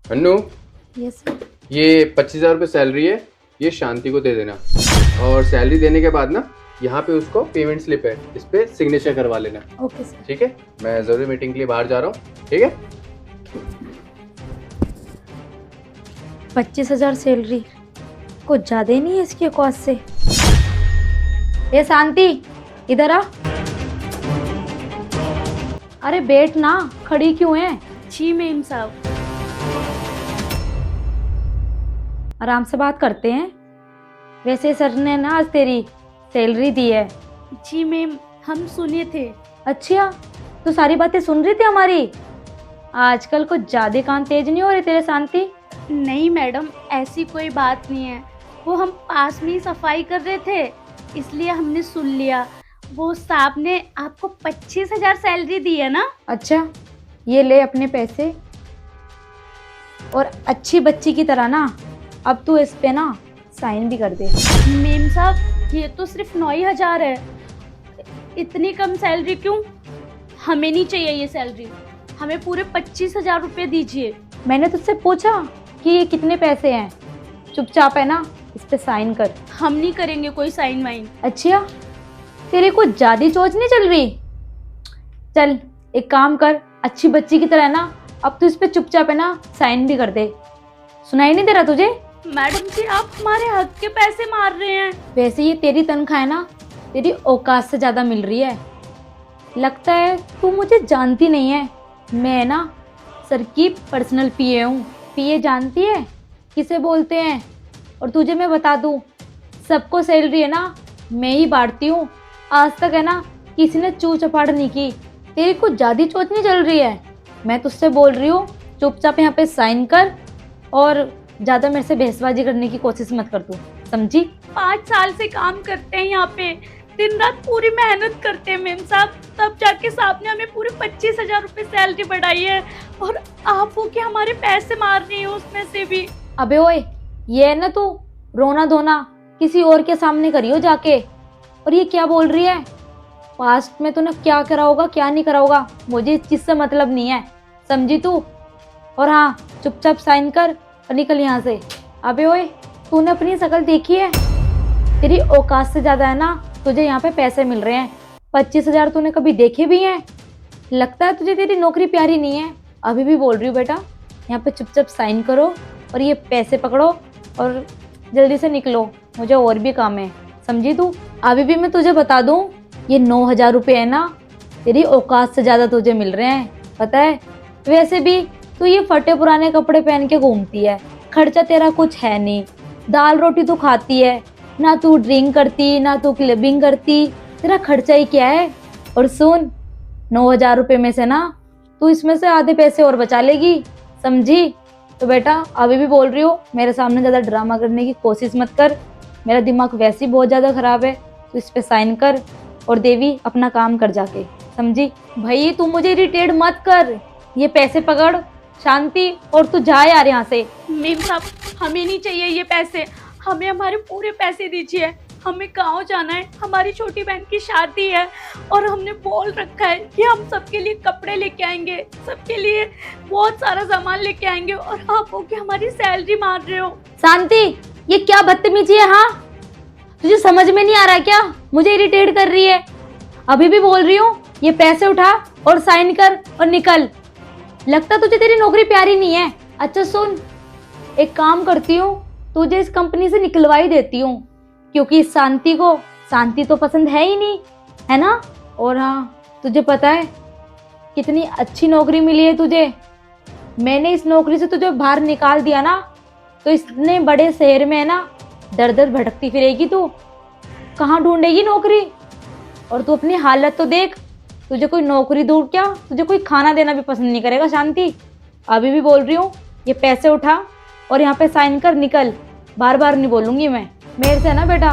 Annu, yes. ये 25,000 रुपये salary है, ये शांति को दे देना। और सैलरी देने के बाद ना यहाँ पे उसको पेमेंट स्लिप है, इस पे सिग्नेचर करवा लेना। Okay sir. ठीक है, मैं जरूरी मीटिंग के लिए बाहर जा रहा हूँ। ठीक है। 25,000 सैलरी कुछ ज्यादा ही नहीं है इसके कॉस्ट से। ये शांति, इधर आ। अरे बैठ ना, खड़ी क्यों है? जी मैम साहब। आराम से बात करते हैं। वैसे सर ने ना आज तेरी सैलरी दी है। जी मैम, हम सुने थे। अच्छा, तो सारी बातें सुन रही थी हमारी? आजकल कुछ ज्यादा कान तेज नहीं हो रहे तेरे शांति? नहीं मैडम, ऐसी कोई बात नहीं है। वो हम पास में ही सफाई कर रहे थे, इसलिए हमने सुन लिया। वो साहब ने आपको 25,000 सैलरी दी है ना? अच्छा, ये ले अपने पैसे, और अच्छी बच्ची की तरह ना अब तू इस पे ना साइन भी कर दे। मैम साहब, ये तो सिर्फ 9,000 है। इतनी कम सैलरी क्यों? हमें नहीं चाहिए ये सैलरी, हमें पूरे 25,000 रुपये दीजिए। मैंने तुझसे पूछा कि ये कितने पैसे हैं? चुपचाप है ना इस पे साइन कर। हम नहीं करेंगे कोई साइन वाइन। अच्छा, तेरे को ज्यादा सोच नहीं चल रही? चल एक काम कर, अच्छी बच्ची की तरह ना अब तू इस पे चुपचाप है ना साइन भी कर दे। सुनाई नहीं दे रहा तुझे? मैडम जी, आप हमारे हक के पैसे मार रहे हैं। वैसे ये तेरी तनख्वाह है ना, तेरी औकात से ज्यादा मिल रही है। लगता है तू मुझे जानती नहीं है। मैं ना सर की पर्सनल पीए हूँ। पीए जानती है किसे बोलते हैं? और तुझे मैं बता दूँ, सबको सैलरी है ना मैं ही बांटती हूँ। आज तक है ना किसी ने चू चपाड़ नहीं की। तेरी कुछ ज्यादा चोट नहीं चल रही है? मैं तुझसे बोल रही हूँ, चुपचाप यहाँ पे साइन कर, और ज्यादा मेरे से बहसबाजी करने की कोशिश मत कर तू, समझी? 5 साल से काम करते हैं यहाँ पे, दिन रात पूरी मेहनत करते हैं मैम साहब, तब जाके साहब ने हमें पूरे 25,000 रुपये सैलरी बढ़ाई है। और आप वो कि हमारे पैसे मार रही हो उसमें से भी। अबे ओए, ये है ना तू रोना धोना किसी और के सामने करियो जाके। और ये क्या बोल रही है? पास्ट में तूने क्या करा होगा क्या नहीं करा होगा, मुझे इस चीज से मतलब नहीं है, समझी तू? और हाँ, चुपचाप साइन कर और निकल यहाँ से। अबे ओए, तूने अपनी शक्ल देखी है? तेरी औकात से ज्यादा है ना तुझे यहाँ पे पैसे मिल रहे हैं। 25,000 तूने कभी देखे भी हैं? लगता है तुझे तेरी नौकरी प्यारी नहीं है। अभी भी बोल रही हूँ बेटा, यहाँ पे चुपचाप साइन करो और ये पैसे पकड़ो और जल्दी से निकलो, मुझे और भी काम है, समझी तू? अभी भी मैं तुझे बता दूं, ये 9,000 रुपये है ना, तेरी औकात से ज्यादा तुझे मिल रहे हैं, पता है? वैसे भी तू ये फटे पुराने कपड़े पहन के घूमती है, खर्चा तेरा कुछ है नहीं, दाल रोटी तू खाती है ना, तू ड्रिंक करती ना तू क्लबिंग करती, तेरा खर्चा ही क्या है? और सुन, 9,000 रुपये में से ना तू इसमें से आधे पैसे और बचा लेगी, समझी? तो बेटा अभी भी बोल रही हो, मेरे सामने ज्यादा ड्रामा करने की कोशिश मत कर। मेरा दिमाग वैसे ही बहुत ज्यादा खराब है। तो इस पे साइन कर और देवी अपना काम कर जाके, समझी? भाई तू मुझे इरिटेट मत कर, ये पैसे पकड़ शांति, और तू जा यार यहाँ से। मैम साहब, हमें नहीं चाहिए ये पैसे, हमें हमारे पूरे पैसे दीजिए। हमें गाँव जाना है, हमारी छोटी बहन की शादी है, और हमने बोल रखा है कि हम सबके लिए कपड़े लेके आएंगे, सबके लिए बहुत सारा सामान लेके आएंगे, और आप हो कि हमारी सैलरी मार रहे हो। शांति, ये क्या बदतमीजी है? हाँ, तुझे समझ में नहीं आ रहा है क्या? मुझे इरिटेट कर रही है। अभी भी बोल रही हूँ, ये पैसे उठा और साइन कर और निकल। लगता तुझे तेरी नौकरी प्यारी नहीं है। अच्छा सुन, एक काम करती हूँ, तुझे इस कंपनी से निकलवा ही देती हूँ, क्योंकि इस शांति को शांति तो पसंद है ही नहीं, है ना? और हाँ, तुझे पता है कितनी अच्छी नौकरी मिली है तुझे। मैंने इस नौकरी से तुझे बाहर निकाल दिया ना, तो इतने बड़े शहर में है ना दर दर भटकती फिरेगी तू, कहाँ ढूंढेगी नौकरी? और तू अपनी हालत तो देख, तुझे कोई नौकरी दूर क्या, तुझे कोई खाना देना भी पसंद नहीं करेगा शांति। अभी भी बोल रही हूँ, ये पैसे उठा और यहाँ पे साइन कर, निकल। बार बार नहीं बोलूंगी मैं। मेरे से ना बेटा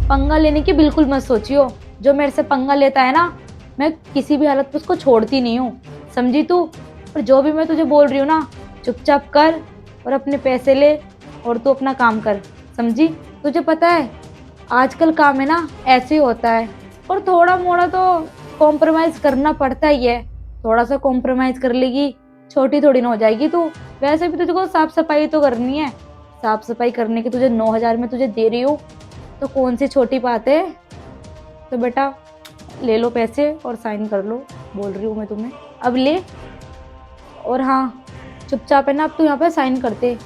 पंगा लेने की बिल्कुल मत सोचियो। जो मेरे से पंगा लेता है ना, मैं किसी भी हालत में उसको छोड़ती नहीं हूँ, समझी तू? और जो भी मैं तुझे बोल रही हूँ ना, चुपचाप कर और अपने पैसे ले और तू अपना काम कर, समझी? तुझे पता है आजकल काम है ना ऐसे ही होता है, और थोड़ा मोड़ा तो कॉम्प्रोमाइज करना पड़ता ही है। थोड़ा सा कॉम्प्रोमाइज कर लेगी, छोटी थोड़ी ना हो जाएगी तू। वैसे भी तुझको साफ सफाई तो करनी है, साफ सफाई करने के तुझे 9,000 में तुझे दे रही हूँ, तो कौन सी छोटी बात है। तो बेटा ले लो पैसे और साइन कर लो, बोल रही हूँ मैं तुम्हें, अब ले। और हाँ, चुपचाप है ना, अब तू यहाँ पे साइन करते।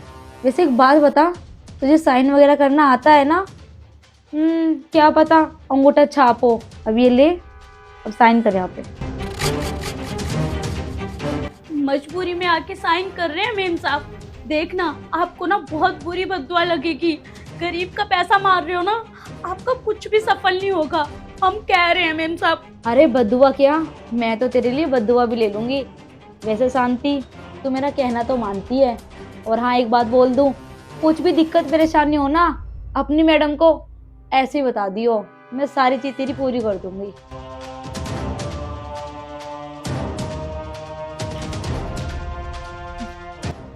वैसे एक बात बता, तुझे साइन वगैरह करना आता है ना? क्या पता अंगूठा छाप हो। अब ये ले, अब साइन कर यहाँ पे। मजबूरी में आके साइन कर रहे हैं मेम साहब। देखना आपको ना बहुत बुरी बद्दुआ लगेगी। गरीब का पैसा मार रहे हो ना, आपका कुछ भी सफल नहीं होगा, हम कह रहे हैं मेम साहब। अरे बद्दुआ क्या, मैं तो तेरे लिए बद्दुआ भी ले लूंगी। वैसे शांति, तू मेरा कहना तो मानती है। और हाँ एक बात बोल दूं, कुछ भी दिक्कत परेशानी हो ना, अपनी मैडम को ऐसे ही बता दियो, मैं सारी चीज तेरी पूरी कर दूंगी।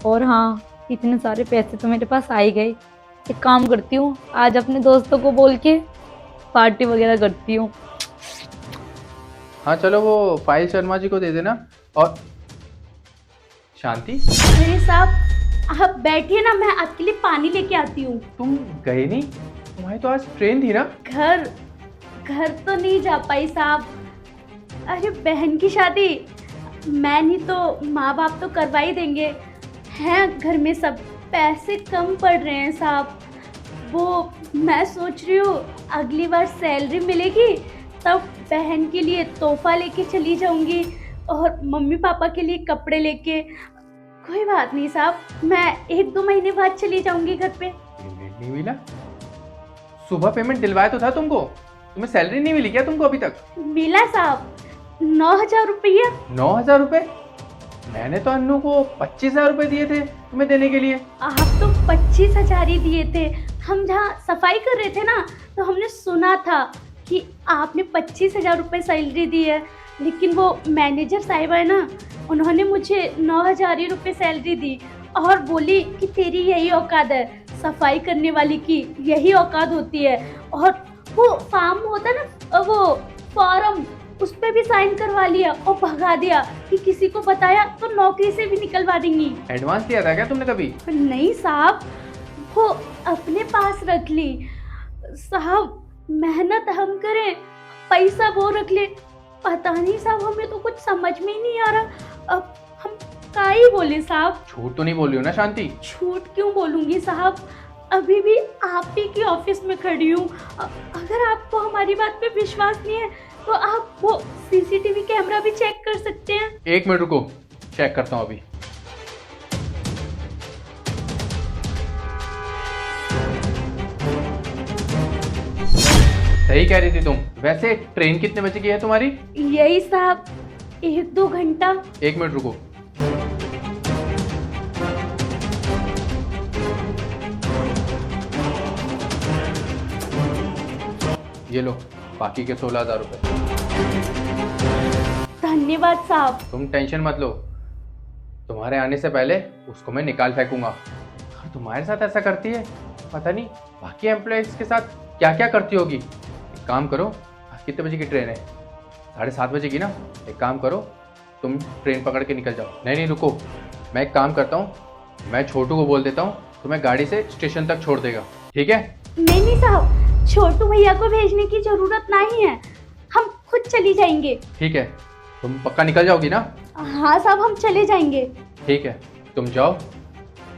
और हाँ, इतने सारे पैसे तो मेरे पास आ ही गए। एक काम करती हूँ, आज अपने दोस्तों को बोल के पार्टी वगैरह करती हूँ। हाँ चलो, वो फाइल शर्मा जी को दे देना। और शांति, अरे साहब आप बैठिए ना, मैं आपके लिए पानी लेके आती हूँ। तुम गए नहीं? तुम्हारी तो आज ट्रेन थी ना। घर तो नहीं जा पाई साहब। अरे बहन की शादी, मैं नहीं तो माँ बाप तो करवा ही देंगे। हैं घर में सब, पैसे कम पड़ रहे हैं साहब। वो मैं सोच रही हूँ अगली बार सैलरी मिलेगी तब बहन के लिए तोहफा लेके चली जाऊंगी और मम्मी पापा के लिए कपड़े लेके। कोई बात नहीं साहब, मैं 1-2 महीने बाद चली जाऊंगी घर पे। पेमेंट नहीं मिला? सुबह पेमेंट दिलवाया तो था तुमको, तुम्हें सैलरी नहीं मिली क्या तुमको अभी तक? मिला साहब, 9,000 रुपया। 9,000 रुपए? मैंने तो अन्नू को 25,000 रुपए दिए थे तुम्हें देने के लिए। आप तो 25,000 ही दिए थे। हम जहाँ सफाई कर रहे थे ना, तो हमने सुना था कि आपने 25,000 रुपये सैलरी दी है, लेकिन वो मैनेजर साहिबा है ना, उन्होंने मुझे 9,000 ही रुपये सैलरी दी और बोली कि तेरी यही औकात है, सफाई करने वाली की यही औकात होती है। और वो फॉर्म होता है ना, वो फॉर्म, उस पर भी साइन करवा लिया और भगा दिया कि किसी को बताया तो नौकरी से भी निकलवा देंगी। एडवांस दिया था क्या तुमने कभी? नहीं साहब, वो अपने पास रख ली। साहब मेहनत हम करें, पैसा वो रख ले। पता नहीं साहब, हमें तो कुछ समझ में ही नहीं आ रहा। अब हम क्या ही बोले साहब। झूठ तो नहीं बोल रही हो ना शांति? झूठ क्यों बोलूंगी साहब, अभी भी आप ही की ऑफिस में खड़ी हूँ। अगर आपको हमारी बात पे विश्वास नहीं है तो आप वो सीसीटीवी कैमरा भी चेक कर सकते हैं। 1 मिनट रुको, चेक करता हूँ अभी। सही कह रही थी तुम। वैसे ट्रेन कितने बजे की है तुम्हारी? यही साहब 1-2 घंटा। 1 मिनट रुको। ये लो बाकी के 16,000 रुपए। धन्यवाद साहब। तुम टेंशन मत लो, तुम्हारे आने से पहले उसको मैं निकाल फेंकूंगा। और तुम्हारे साथ ऐसा करती है, पता नहीं बाकी एम्प्लॉयज के साथ क्या क्या करती होगी। एक काम करो, आज कितने बजे की ट्रेन है? 7:30 बजे की ना। एक काम करो, तुम ट्रेन पकड़ के निकल जाओ। नहीं रुको, मैं एक काम करता हूँ, मैं छोटू को बोल देता हूँ, तुम्हें गाड़ी से स्टेशन तक छोड़ देगा, ठीक है? नहीं साहब, छोटू भैया को भेजने की जरूरत नहीं है, हम खुद चली जाएंगे। ठीक है, तुम पक्का निकल जाओगी ना? हाँ साहब, हम चले जाएंगे। ठीक है, तुम जाओ,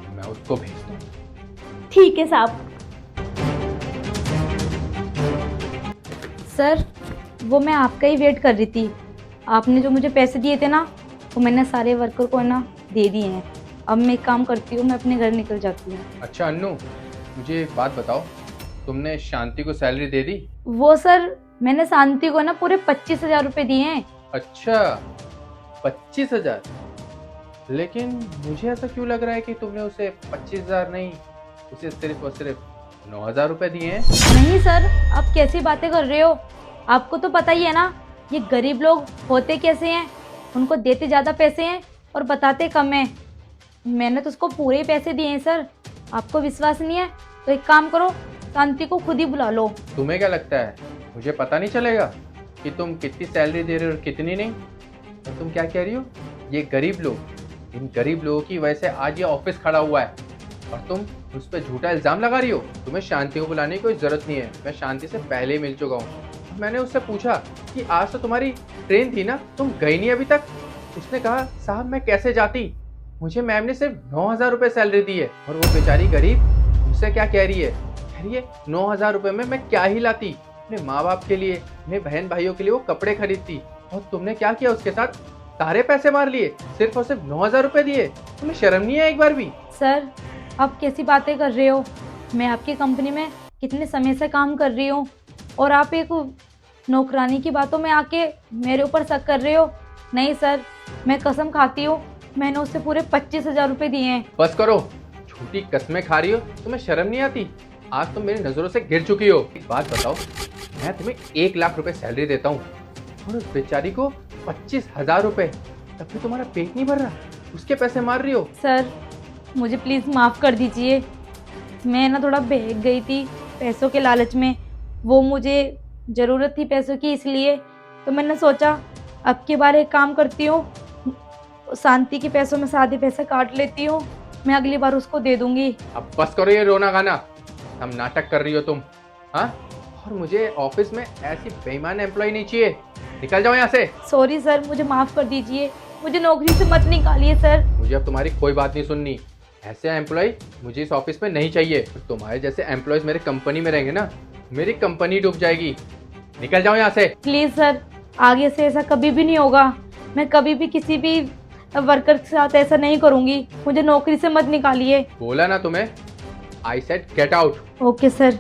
मैं उसको भेजता हूँ। ठीक है साहब। सर, वो मैं आपका ही वेट कर रही थी। आपने जो मुझे पैसे दिए थे ना, वो मैंने सारे वर्कर को ना दे दिए हैं। अब मैं एक काम करती हूँ, मैं अपने घर निकल जाती हूँ। अच्छा अन्नू, मुझे एक बात बताओ, तुमने शांति को सैलरी दे दी? वो सर, मैंने शांति को ना पूरे 25,000 रुपये दिए हैं। अच्छा, 25,000? लेकिन मुझे ऐसा क्यों लग रहा है कि तुमने उसे 25,000 नहीं, उसे सिर्फ और सिर्फ 9,000 रुपये दिए हैं। नहीं सर, आप कैसी बातें कर रहे हो? आपको तो पता ही है ना, ये गरीब लोग होते कैसे हैं। उनको देते ज़्यादा पैसे हैं और बताते कम हैं। मैंने तो उसको पूरे ही पैसे दिए हैं सर। आपको विश्वास नहीं है तो एक काम करो, शांति को खुद ही बुला लो। तुम्हें क्या लगता है मुझे पता नहीं चलेगा कि तुम कितनी सैलरी दे रहे हो और कितनी नहीं? और तुम क्या कह रही हो, ये गरीब लोग इन गरीब लोगों की वजह से आज ये ऑफिस खड़ा हुआ है और तुम उस पर झूठा इल्जाम लगा रही हो। तुम्हें शांति को बुलाने की कोई जरूरत नहीं है, मैं शांति से पहले ही मिल चुका हूँ। मैंने उससे पूछा कि आज तो तुम्हारी ट्रेन थी ना, तुम गई नहीं अभी तक। उसने कहा साहब मैं कैसे जाती, मुझे मैम ने सिर्फ 9,000 रुपये सैलरी दी है। और वो बेचारी गरीब मुझसे क्या कह रही है, 9,000 रुपये में मैं क्या ही लाती, अपने माँ बाप के लिए, अपने बहन भाइयों के लिए वो कपड़े खरीदती। और तुमने क्या किया उसके साथ, सारे पैसे मार लिए, सिर्फ और सिर्फ 9,000 रुपये दिए। तुम्हें शर्म नहीं है एक बार भी? सर आप कैसी बातें कर रहे हो? मैं आपकी कंपनी में कितने समय से काम कर रही हूँ और आप एक नौकरानी की बातों में आके मेरे ऊपर शक कर रहे हो? नहीं सर, मैं कसम खाती हूँ मैंने उससे पूरे 25,000 रुपये दिए हैं। बस करो, झूठी कस्में खा रही हो, तुम्हें शर्म नहीं आती? आज तुम मेरी नजरों से गिर चुकी हो। एक बात बताओ, मैं तुम्हें 1 लाख रुपए सैलरी देता हूँ और उस बेचारी को 25,000 रुपए, तब भी तुम्हारा पेट नहीं भर रहा, उसके पैसे मार रही हो। सर मुझे प्लीज़ माफ़ कर दीजिए, मैं ना थोड़ा बहक गई थी पैसों के लालच में। वो मुझे ज़रूरत थी पैसों की, इसलिए तो मैंने सोचा अब के बार एक काम करती हूँ, शांति के पैसों में से आधे पैसे काट लेती हूँ, मैं अगली बार उसको दे दूंगी। अब बस करो ये रोना गाना, हम नाटक कर रही हो तुम। हाँ, और मुझे ऑफिस में ऐसी बेईमान एम्प्लॉय नहीं चाहिए, निकल जाओ यहाँ से। सॉरी सर, मुझे माफ़ कर दीजिए, मुझे नौकरी से मत निकालिए सर। मुझे अब तुम्हारी कोई बात नहीं सुननी, ऐसे एम्प्लॉय मुझे इस ऑफिस में नहीं चाहिए। तुम्हारे जैसे एम्प्लॉयज मेरे कंपनी में रहेंगे ना, मेरी कंपनी डूब जाएगी। निकल जाओ यहाँ से। प्लीज़ सर, आगे से ऐसा कभी भी नहीं होगा, मैं कभी भी किसी भी वर्कर के साथ ऐसा नहीं करूँगी, मुझे नौकरी से मत निकालिए। बोला ना तुम्हें, I said get out. Okay sir.